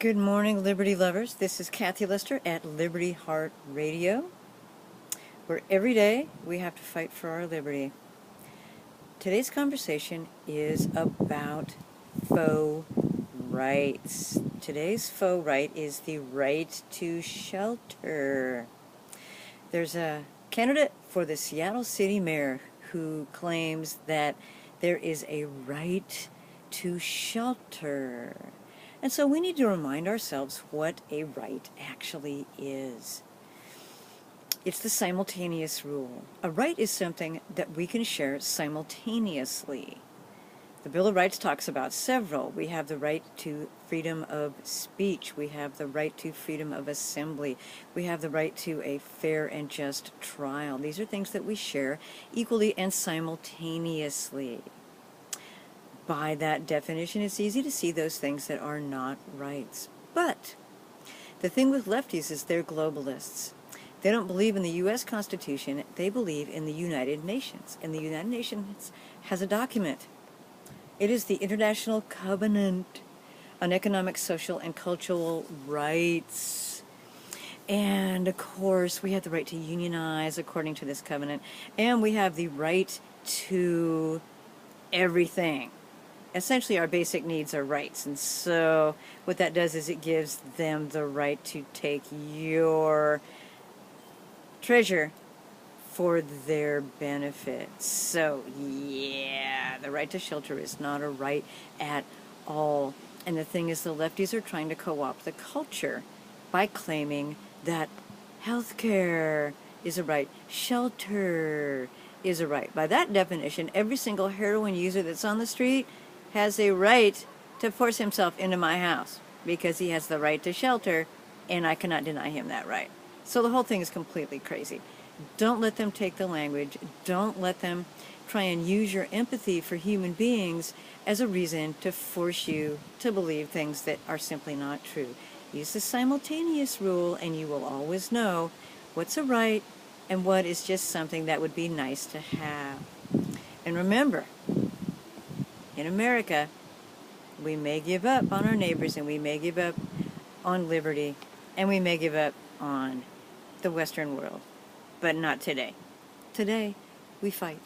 Good morning, Liberty lovers. This is Kathy Lister at Liberty Heart Radio, where every day we have to fight for our liberty. Today's conversation is about faux rights. Today's faux right is the right to shelter. There's a candidate for the Seattle City Mayor who claims that there is a right to shelter. And so we need to remind ourselves what a right actually is. It's the simultaneous rule. A right is something that we can share simultaneously. The Bill of Rights talks about several. We have the right to freedom of speech. We have the right to freedom of assembly. We have the right to a fair and just trial. These are things that we share equally and simultaneously. By that definition, it's easy to see those things that are not rights. But the thing with lefties is they're globalists. They don't believe in the U.S. Constitution. They believe in the United Nations. And the United Nations has a document. It is the International Covenant on Economic, Social, and Cultural Rights. And, of course, we have the right to unionize according to this covenant. And we have the right to everything. Essentially, our basic needs are rights. And so what that does is it gives them the right to take your treasure for their benefit. So, yeah, the right to shelter is not a right at all. And the thing is, the lefties are trying to co-opt the culture by claiming that health care is a right, shelter is a right. By that definition, every single heroin user that's on the street has a right to force himself into my house because he has the right to shelter, and I cannot deny him that right. So the whole thing is completely crazy. Don't let them take the language. Don't let them try and use your empathy for human beings as a reason to force you to believe things that are simply not true. Use the simultaneous rule, and you will always know what's a right and what is just something that would be nice to have. And remember, in America, we may give up on our neighbors, and we may give up on liberty, and we may give up on the Western world, but not today. Today, we fight.